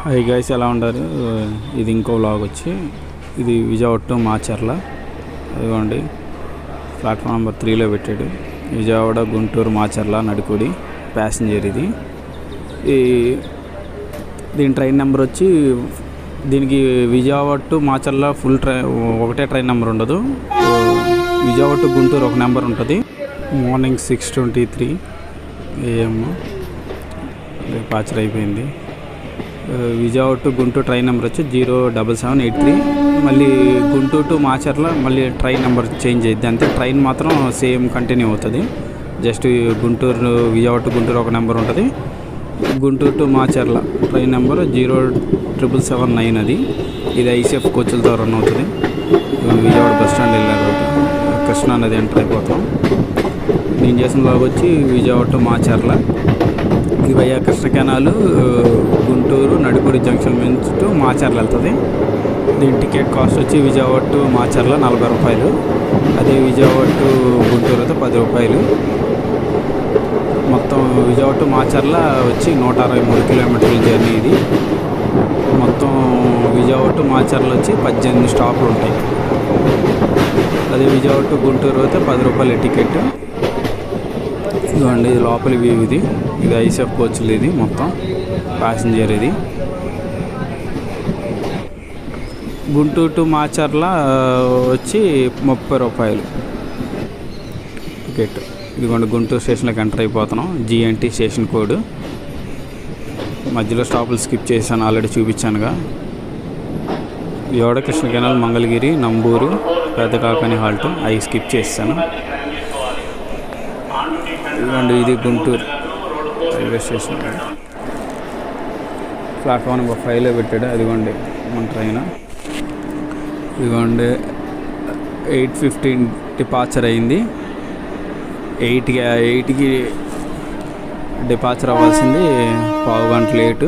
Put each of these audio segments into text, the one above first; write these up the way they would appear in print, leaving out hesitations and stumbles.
Hi guys, ఎలా ఉన్నారు? ఇది ఇంకో వ్లాగ్ వచ్చి ఇది విజయవాడ టు మాచర్ల. అదిగోండి ప్లాట్ఫామ్ నెంబర్ 3లో పెట్టాడు. విజయవాడ గుంటూరు మాచర్ల నడుకుడి ప్యాసింజర్. దీని ట్రైన్ నెంబర్ వచ్చి దీనికి Vijayawada to Macherla full train ఒకటే ట్రైన్ నెంబర్ ఉండదు. విజయవాడ టు గుంటూరు ఒక నెంబర్ ఉంటుంది. మార్నింగ్ 6:23 AM డిపార్చర్ అయిపోయింది. Vijayawada to Guntur train number వచ్చి 07783. మళ్ళీ గుంటూరు టు మాచర్ల మళ్ళీ ట్రైన్ నెంబర్ చేంజ్ అయ్యింది. అంతే, ట్రైన్ మాత్రం సేమ్ కంటిన్యూ అవుతుంది. జస్ట్ గుంటూరు విజయవాడ టు గుంటూరు ఒక నెంబర్ ఉంటుంది. Guntur to Macherla train number 07779. ఇది ICF కోచ్లతో రన్ అవుతుంది. విజయవాడ బస్ స్టాండ్ వెళ్ళారు, కృష్ణా నది ఎంటర్ అయిపోతాం. నేను చేసిన లాగా వచ్చి విజయవాడ టు మాచర్ల. ఇది వయ్యా కృష్ణ కెనాలు గుంటూరు నడుకుడి జంక్షన్ నుంచి టు మాచర్ల వెళ్తుంది. దీని టికెట్ కాస్ట్ వచ్చి విజయవాడ టు మాచర్ల 40 రూపాయలు. అదే విజయవాడ టు గుంటూరు అయితే 10 రూపాయలు. మొత్తం విజయవాడ టు మాచర్ల వచ్చి 163 కిలోమీటర్ల జర్నీ. ఇది మొత్తం విజయవాడ టు మాచర్ల వచ్చి 18 స్టాపులు ఉంటాయి. అదే విజయవాడ టు గుంటూరు అయితే 10 రూపాయలు టికెట్. ఇదిగోండి, ఇది లోపల వ్యూ. ఇది ICF కోచ్లు. ఇది మొత్తం ప్యాసింజర్. ఇది గుంటూరు టు మాచర్ల వచ్చి 30 రూపాయలు టికెట్. ఇదిగోండి, గుంటూరు స్టేషన్లోకి ఎంటర్ అయిపోతున్నాం. GNT station code. మధ్యలో స్టాపులు స్కిప్ చేశాను, ఆల్రెడీ చూపించానుగా. విజయవాడ కృష్ణ కెనాల్ మంగళగిరి నంబూరు పెద్ద కాకని హాల్ట్ అవి స్కిప్ చేశాను. ఇదిగోండి, ఇది Guntur railway station. Platform number 5లో పెట్టాడు. అదిగోండి మన ట్రైన్. ఇదిగోండి 8:15 డిపార్చర్ అయింది. 8కి డిపార్చర్ అవ్వాల్సింది, పావు గంట లేటు.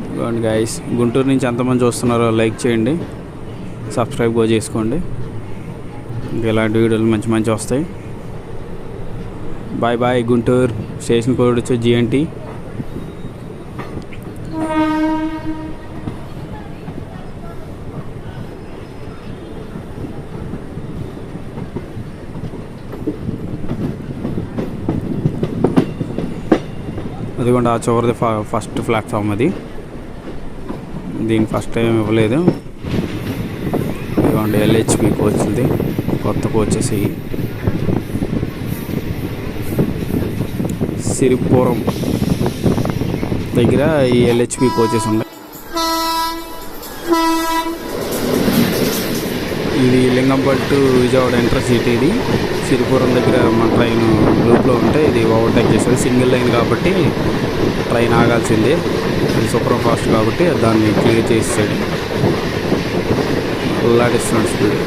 ఇదిగోండి గైస్, గుంటూరు నుంచి ఎంతమంది చూస్తున్నారో లైక్ చేయండి, సబ్స్క్రైబ్ చేసుకోండి. ఇలాంటి వీడియోలు మంచి మంచి వస్తాయి. Bye bye. Guntur station code వచ్చి GNT. అదిగోండి, ఆ చివరిది ఫస్ట్ ప్లాట్ఫామ్. అది దీనికి ఫస్ట్ టైం ఇవ్వలేదు. ఇదిగోండి LHP కోచ్ది కొత్త కోచెస్. సిరిపురం దగ్గర ఈ LHP కోచెస్ ఉన్నాయి. ఇది Lingampally to Vijayawada intercity. ఇది సిరిపురం దగ్గర మన ట్రైన్ గ్రూప్లో ఉంటే ఇది ఓవర్టేక్ చేస్తుంది. సింగిల్ లైన్ కాబట్టి ట్రైన్ ఆగాల్సిందే. అది సూపర్ ఫాస్ట్ కాబట్టి దాన్ని క్లియర్ చేసాడు. అలాడిస్తున్నాడు స్పీడ్.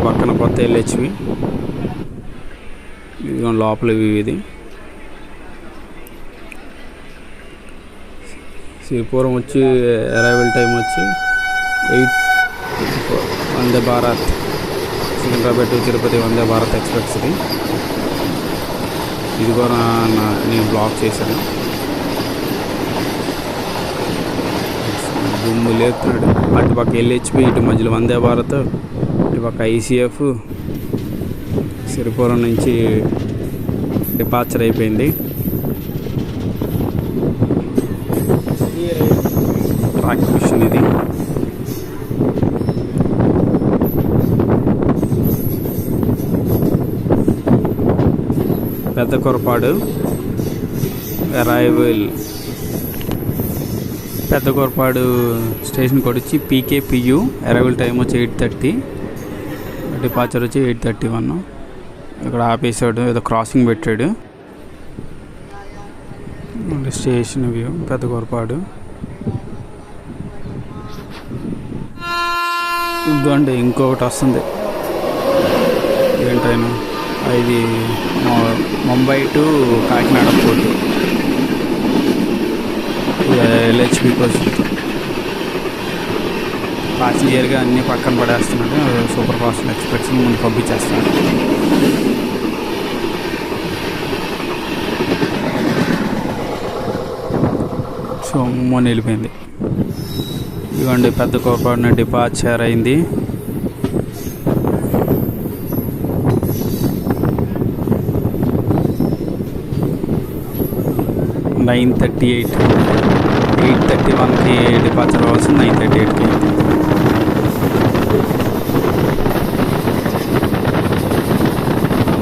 పక్కన కొత్త LHP. ఇది లోపల ఇది శ్రీపురం వచ్చి అరైవల్ టైం వచ్చి 8. Vande Bharat Secunderabad to Tirupati Vande Bharat express. ఇది కూడా నేను బ్లాక్ చేశాను. దుమ్ము లేపుతున్నాడు. అటుపక్క LHP, ఇటు మధ్యలో వందే భారత్, ఇటుపక్క ICF. సిరిపురం నుంచి డిపార్చర్ అయిపోయింది. Track mission. ఇది Pedda Korapadu arrival. Pedda Korapadu station code వచ్చి PKPU. అరైవల్ టైం వచ్చి 8:30. డిపార్చర్ వచ్చి 8:31. ఇక్కడ ఆపేసాడు, ఏదో క్రాసింగ్ పెట్టాడు. స్టేషన్ వ్యూ పెద్ద కొరపాడు. ఇదిగోండి ఇంకొకటి వస్తుంది. ఏంటైనా ఇది Mumbai to Kakinada port. LHP కోసం ప్యాసింజర్గా అన్నీ పక్కన పడేస్తున్నాడు. సూపర్ ఫాస్ట్ ఎక్స్ప్రెస్ ముందు పంపించేస్తున్నాడు. సొమ్మని వెళ్ళిపోయింది. ఇవ్వండి పెద్ద కోపాడిన డిపార్చర్ అయింది. నైన్ 8:31కి డిపార్చర్ అవ్వాల్సింది 9:38కి అయింది.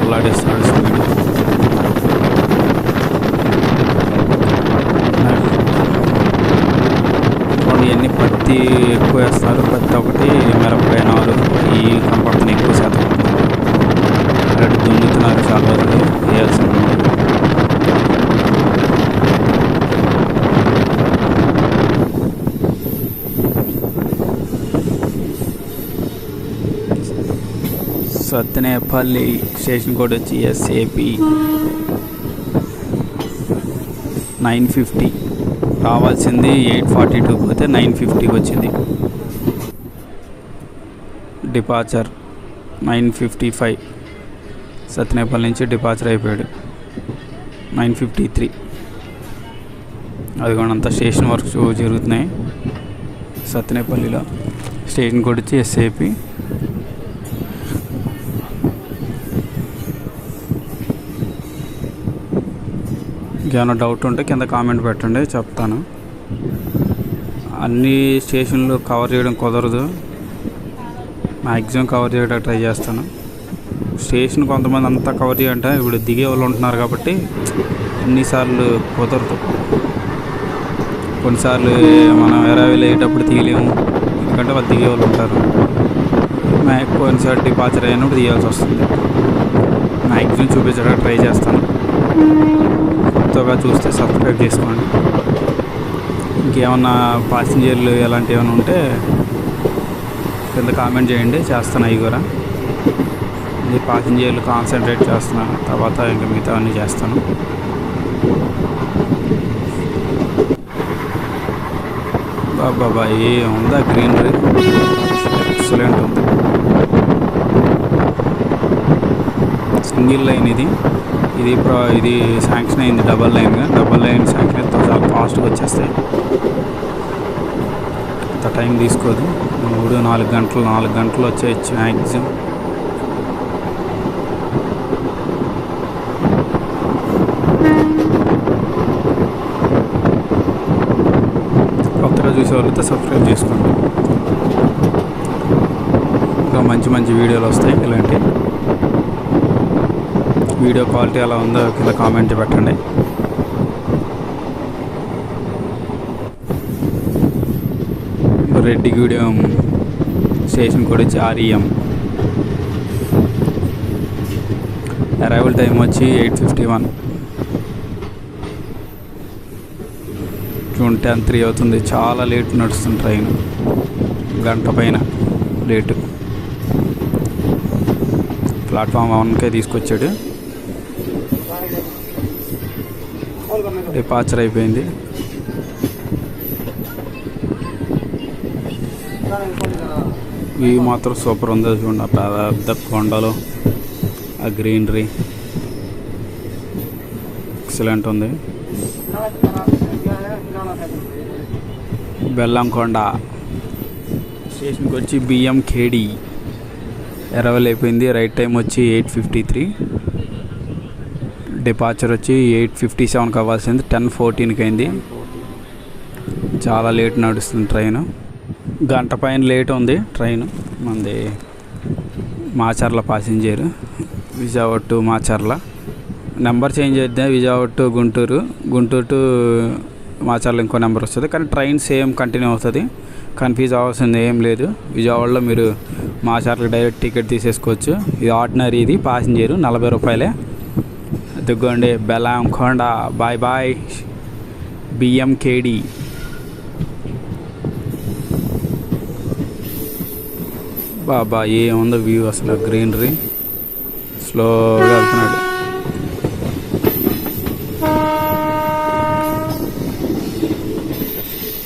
అలాడేస్తున్నాడు స్పీడ్. ఇవన్నీ పత్తి ఎక్కువ వేస్తున్నారు. పత్తి ఒకటి, మిరపకాయ నారు ఈ కనపడుతున్నాయి ఎక్కువ శాతం. అలాంటి దున్నుతున్నారు చాలా రోజులు వేయాల్సింది. సత్తెనేపల్లి స్టేషన్ కోడ్ వచ్చి SAP 950. రావాల్సింది 8:42 పోతే 9:50కి వచ్చింది. డిపార్చర్ 9:55. సత్తెనేపల్లి నుంచి డిపార్చర్ అయిపోయాడు 9:53. అది కూడా అంతా స్టేషన్ వర్క్స్ జరుగుతున్నాయి సత్తెనేపల్లిలో. స్టేషన్ కోడ్ వచ్చి SAP. ఏమైనా డౌట్ ఉంటే కింద కామెంట్ పెట్టండి, చెప్తాను. అన్ని స్టేషన్లు కవర్ చేయడం కుదరదు, మ్యాక్సిమం కవర్ చేయడానికి ట్రై చేస్తాను. స్టేషన్ కొంతమంది అంతా కవర్ చేయాలంటే ఇప్పుడు దిగే వాళ్ళు ఉంటున్నారు కాబట్టి ఎన్నిసార్లు కుదరదు. కొన్నిసార్లు మనం వేరే వెళ్ళేటప్పుడు తీయలేము, ఎందుకంటే వాళ్ళు దిగే వాళ్ళు ఉంటారు. కొన్నిసార్లు డిపార్చర్ అయినప్పుడు తీయాల్సి వస్తుంది. మ్యాక్సిమం చూపించడానికి ట్రై చేస్తాను. కొత్తగా చూస్తే సబ్స్క్రైబ్ చేసుకోండి. ఇంకేమన్నా ప్యాసింజర్లు ఎలాంటివి ఏమైనా ఉంటే కింద కామెంట్ చేయండి, చేస్తాను. అవి కూడా ఇది ప్యాసింజర్లు కాన్సన్ట్రేట్ చేస్తున్నాను, తర్వాత ఇంకా మిగతా అన్నీ చేస్తాను. బాబా ఉందా గ్రీనరీ, ఎక్సలెంట్ ఉంది. సింగిల్ లైన్ ఇది శాంక్షన్ అయింది. డబల్ లైన్ శాంక్షన్ అయితే చాలా ఫాస్ట్గా వచ్చేస్తాయి, అంత టైం తీసుకోదు. 3-4 గంటలు వచ్చేయచ్చు మ్యాక్సిమం. కొత్తగా చూసేవాళ్ళతో సబ్స్క్రైబ్ చేసుకోండి, ఇంకా మంచి వీడియోలు వస్తాయి. ఇలాంటి వీడియో క్వాలిటీ ఎలా ఉందో కింద కామెంట్ పెట్టండి. రెడ్డిగూడెం స్టేషన్ కూడా వచ్చి REM. అరైవల్ టైం వచ్చి 8:51. June 10th 3 అవుతుంది. చాలా లేట్ నడుస్తుంది ట్రైన్, గంట పైన లేటు. ప్లాట్ఫామ్ 1కే తీసుకొచ్చాడు. డిపార్చర్ అయిపోయింది. వ్యూ మాత్రం సూపర్ ఉంది చూడండి. పెద్ద కొండలు, ఆ గ్రీనరీ ఎక్సలెంట్ ఉంది. బెల్లంకొండ స్టేషన్కి వచ్చి BMKD. అరైవల్ అయిపోయింది. రైట్ టైం వచ్చి 8:53. డిపార్చర్ వచ్చి 8:57 అవ్వాల్సింది 10:14కి అయింది. చాలా లేట్ నడుస్తుంది ట్రైన్, గంట పైన లేట్ ఉంది ట్రైన్. మంది Macherla passenger, Vijayawada to Macherla. Number change అయితే విజయవాడ టు గుంటూరు టు మాచర్ల ఇంకో నెంబర్ వస్తుంది, కానీ ట్రైన్ సేమ్ కంటిన్యూ అవుతుంది. కన్ఫ్యూజ్ అవ్వాల్సింది ఏం లేదు. విజయవాడలో మీరు మాచర్లకు డైరెక్ట్ టికెట్ తీసేసుకోవచ్చు. ఇది ఆర్డినరీ, ఇది ప్యాసింజరు 40 రూపాయలే. దిగ్గండి బెల్లంకొండ. Bye BMKD. బాబా ఏముందో వ్యూ అసలు, గ్రీనరీ. స్లోగా వెళ్తున్నాడు.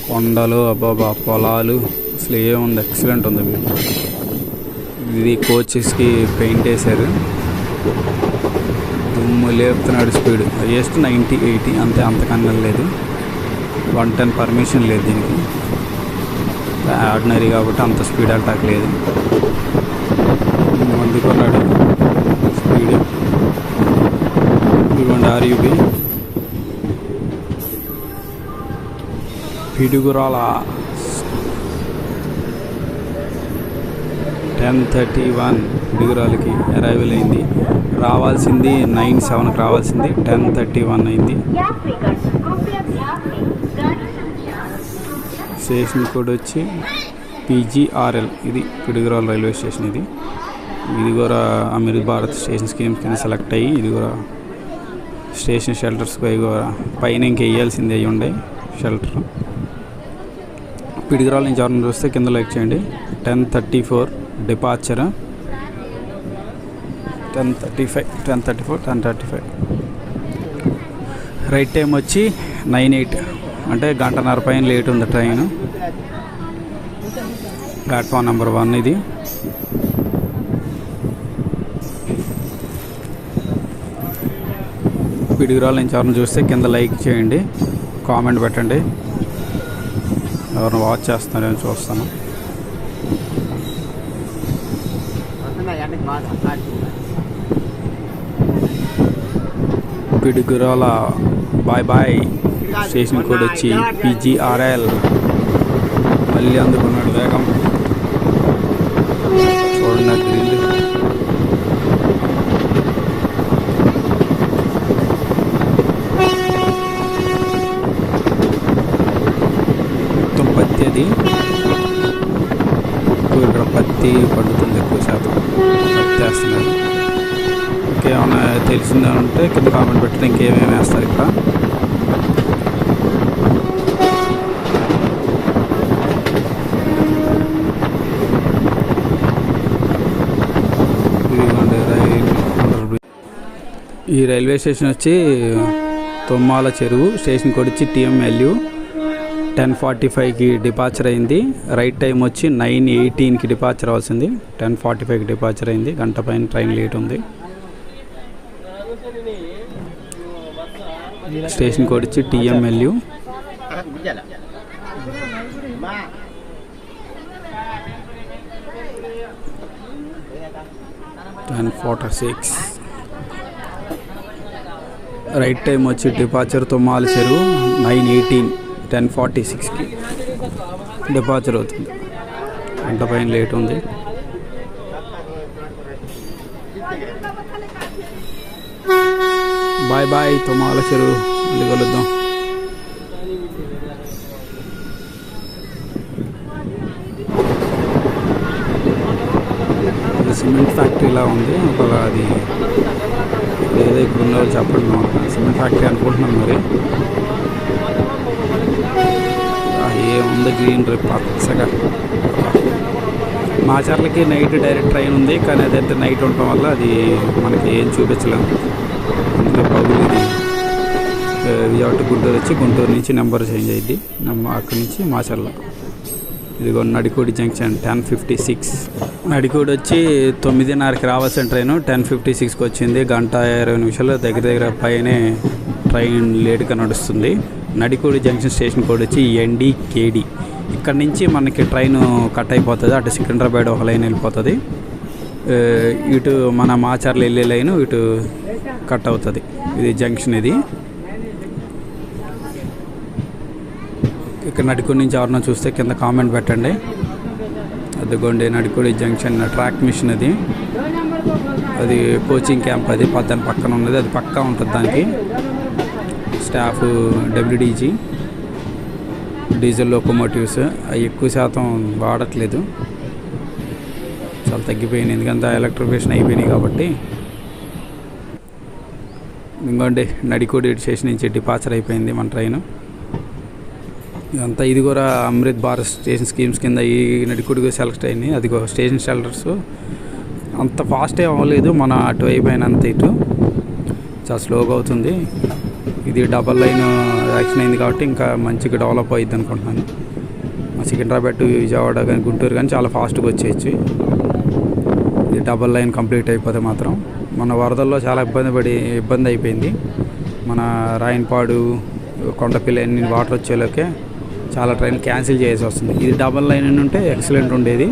కొండలు, అబ్బాబా పొలాలు, అసలు ఏముంది, ఎక్సలెంట్ ఉంది వ్యూ. ఇది కోచెస్కి పెయింట్ వేశారు. దుమ్ము లేపుతున్నాడు. స్పీడ్ హైయెస్ట్ 90-80 అంతే, అంతకన్నా లేదు. 110 పర్మిషన్ లేదు దీనికి. ఆర్డినరీ కాబట్టి అంత స్పీడ్ అటాక్ లేదు. అందుకున్నాడు స్పీడ్. ఇదిగోండి ఆర్యూబీ పిడుగురాల 10:31 పిడుగురాలకి అరైవల్ అయింది. రావాల్సింది 9:07కి రావాల్సింది 10:31 అయింది. స్టేషన్ కోడ్ వచ్చి PGRL. ఇది పిడుగురాల రైల్వే స్టేషన్. ఇది కూడా అమృత్ భారత్ స్టేషన్ స్కీమ్ కింద సెలెక్ట్ అయ్యి ఇది కూడా స్టేషన్ షెల్టర్స్ పైన ఇంక వేయాల్సింది అయ్యి ఉండే షెల్టర్. పిడుగురాల నుంచి ఎవరైనా చూస్తే కింద లైక్ చేయండి. 10:34 డిపార్చర్. 10:35 రైట్ టైం వచ్చి 9:08 అంటే గంటన్నర పైన లేట్ ఉంది ట్రైన్. ప్లాట్ఫామ్ నెంబర్ 1 ఇది. పిడుగురాల నుంచి ఎవరిని చూస్తే కింద లైక్ చేయండి, కామెంట్ పెట్టండి. ఎవరిని వాచ్ చేస్తున్నారని చూస్తాను. Piduguralla bye bye. Station code వచ్చి PGRL. మళ్ళీ అందుకున్నాడు వేగం. చూడండి గ్రిల్. మొత్తం పత్తి. అది ఇక్కడ పత్తి పండుతుంది ఎక్కువ శాతం. పత్తి వేస్తున్నారు. ఇంకేమైనా తెలిసిందా ఉంటే కింద కామెంట్ పెట్టిన ఇంకేమేమి వేస్తారు ఇక్కడ. ఈ రైల్వే స్టేషన్ వచ్చి తొమ్మాల చెరువు. స్టేషన్ కోడ్ వచ్చి TMLU. 10:45కి డిపార్చర్ అయింది. రైట్ టైం వచ్చి 9:18కి డిపార్చర్ అవ్వాల్సింది. 10:45కి డిపార్చర్ అయింది. గంట పైన ట్రైన్ లేట్ ఉంది. స్టేషన్ కోడ్ వచ్చి TMLU. 10:46 రైట్ టైం వచ్చి డిపార్చర్ తొమ్మాల చెరువు 9:18. 10:46కి డిపార్చర్ అవుతుంది. గంట పైన లేట్ ఉంది. బాయ్ బాయ్ తొమ్మాల చెరువు. మళ్ళీ కలుద్దాం. సిమెంట్ ఫ్యాక్టరీ ఇలా ఉంది. ఒక అది ఏదో ఇక్కడ ఉన్నదో చెప్పండి. సిమెంట్ ఫ్యాక్టరీ అనుకుంటున్నాను. మరి ఏముంది గ్రీన్ పచ్చగా. మాచర్లకి నైట్ డైరెక్ట్ ట్రైన్ ఉంది, కానీ అదైతే నైట్ ఉండటం వల్ల అది మనకి ఏం చూపించలేము. అందుకే పగులు ఇది విజయవాడ గుంటూరు వచ్చి గుంటూరు నుంచి నెంబర్ చేంజ్ అయ్యింది. అక్కడి నుంచి మాచర్ల. ఇదిగో నడికోడి జంక్షన్ 10:56. నడికోడి వచ్చి 9:30కి రావాల్సిన ట్రైన్ 10:56కి వచ్చింది. గంట 20 నిమిషాలు దగ్గర పైనే ట్రైన్ లేట్గా నడుస్తుంది. నడికోడి జంక్షన్ స్టేషన్ కోడ్ వచ్చి NDKD. ఇక్కడ నుంచి మనకి ట్రైన్ కట్ అయిపోతుంది. అటు సికింద్రాబాద్ ఒక లైన్ వెళ్ళిపోతుంది. ఇటు మన మాచర్ల వెళ్ళే లైన్ ఇటు కట్ అవుతుంది. ఇది జంక్షన్. ఇది ఇక్కడ నడికోడి నుంచి ఎవరన్నా చూస్తే కింద కామెంట్ పెట్టండి. అదిగోండి నడికోడి జంక్షన్ ట్రాక్ మిషన్. అది కోచింగ్ క్యాంప్. అది దాని పక్కన ఉన్నది. అది పక్కా ఉంటుంది. దానికి స్టాఫ్ WDG డీజిల్ లోకోమోటివ్స్ అవి ఎక్కువ శాతం వాడట్లేదు. చాలా తగ్గిపోయినాయి, ఎందుకంటే ఎలక్ట్రిఫికేషన్ అయిపోయినాయి కాబట్టి. ఇంకోండి నడికోడి స్టేషన్ నుంచి డిపార్చర్ అయిపోయింది మన ట్రైన్. ఇదంతా ఇది కూడా అమృత్ భారత్ స్టేషన్ స్కీమ్స్ కింద ఈ నడికోడిగా సెలెక్ట్ అయినాయి. అది స్టేషన్ షెల్టర్స్ అంత ఫాస్ట్ అవ్వలేదు. మన అటు అయిపోయినంత ఇటు చాలా స్లోగా అవుతుంది. ఇది డబల్ లైన్ యాక్షన్ అయింది కాబట్టి ఇంకా మంచిగా డెవలప్ అయ్యిద్ది అనుకుంటున్నాను. సికింద్రాబాద్ టు విజయవాడ కానీ గుంటూరు కానీ చాలా ఫాస్ట్గా వచ్చేయచ్చు. ఇది డబల్ లైన్ కంప్లీట్ అయిపోతే మాత్రం. మన వరదల్లో చాలా ఇబ్బంది అయిపోయింది. మన రాయనపాడు కొండపల్లి అన్ని వాటర్ వచ్చేలోకే చాలా ట్రైన్ క్యాన్సిల్ చేయాల్సి వస్తుంది. ఇది డబల్ లైన్ అని ఉంటే ఎక్సలెంట్ ఉండేది.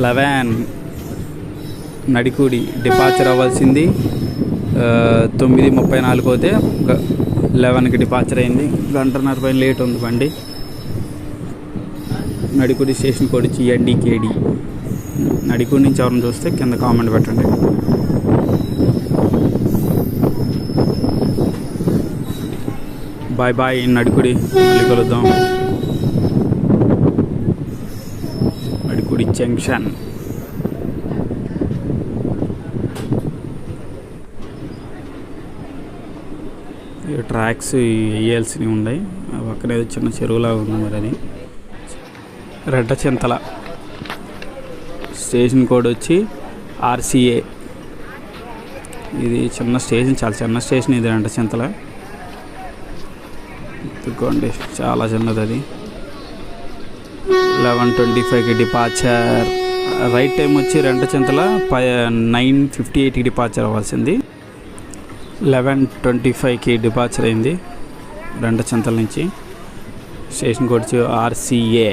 లెవెన్ నడికూడి డిపార్చర్ అవ్వాల్సింది 9:34 పోతే 11కి డిపార్చర్ అయింది. గంటన్నర పైన లేట్ ఉంది బండి. నడికూడి స్టేషన్ కోడ్ వచ్చి NDKD. నడికూడి నుంచి ఎవరిని చూస్తే కింద కామెంట్ పెట్టండి. బాయ్ బాయ్ నడికూడి, మళ్ళీ కలుద్దాం. నడికూడి జంక్షన్. ట్రాక్స్ వేయాల్సినవి ఉన్నాయి. పక్కన ఏదో చిన్న చెరువులాగా ఉంది, మరి అది రెడ్డచింతల. స్టేషన్ కోడ్ వచ్చి RCA. ఇది చిన్న స్టేషన్, చాలా చిన్న స్టేషన్ ఇది రెడ్డచింతల. ఎత్తుకోండి, చాలా చిన్నది అది. 11:25కి డిపార్చర్. రైట్ టైం వచ్చి రెడ్డచింతల 9:58కి డిపార్చర్ అవ్వాల్సింది. 11:25కి డిపార్చర్ అయింది రెడ్డచింతల నుంచి. స్టేషన్ కోడ్ వచ్చి RCA.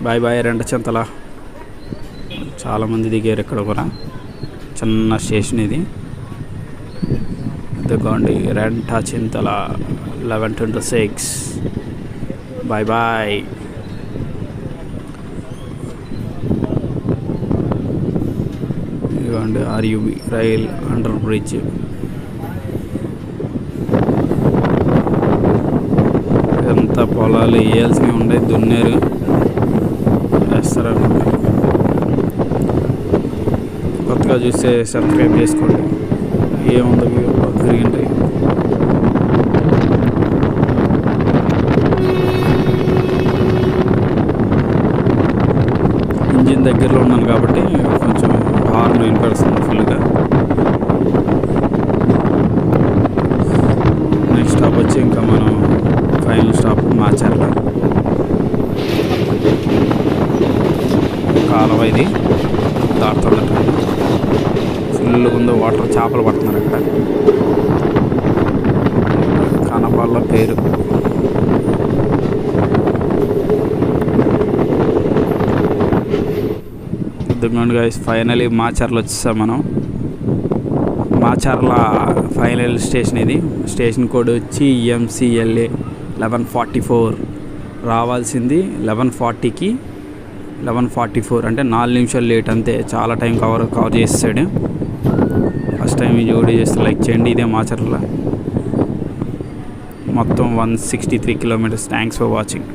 Bye bye Reddachintala. చాలామంది దిగారు ఇక్కడ కూడా. చిన్న స్టేషన్ ఇది. ఇదిగోండి రెడ్డచింతల 11:26. Bye bye. ఇదిగోండి RUB రైల్ అండర్ బ్రిడ్జ్. ఎంత పొలాలు వేయాల్సినవి ఉండే, దున్నేరు వేస్తారన్నమాట. కొత్తగా చూస్తే సబ్స్క్రైబ్ చేసుకోండి. ఏముందో తిరిగింది. ఇంజిన్ దగ్గరలో ఉన్నాను కాబట్టి కొంచెం హార్న్ వినపడుతుంది ఫుల్గా. నెక్స్ట్ స్టాప్ వచ్చి ఇంకా మనం ఫైనల్ స్టాప్ మాచర్ల. కాలువ ఇది దాటుతున్నట్టు ఫుల్గా ఉందో వాటర్. చేపలు పడుతున్నారు అక్కడ. కనపాళ్ళ పేరు. ఇదిగోండి గైస్, ఫైనలీ మాచర్ల వచ్చేసాం మనం. మాచర్ల ఫైనల్ స్టేషన్ ఇది. స్టేషన్ కోడ్ వచ్చి MCLA 11:44. రావాల్సింది 11:40కి 11:44, అంటే 4 నిమిషాలు లేట్ అంతే. చాలా టైం కవర్ చేస్తాడు. ఫస్ట్ టైం ఈ వీడియో చేస్తే లైక్ చేయండి. ఇదే మాచర్ల. మొత్తం 163 కిలోమీటర్స్. Thanks for watching.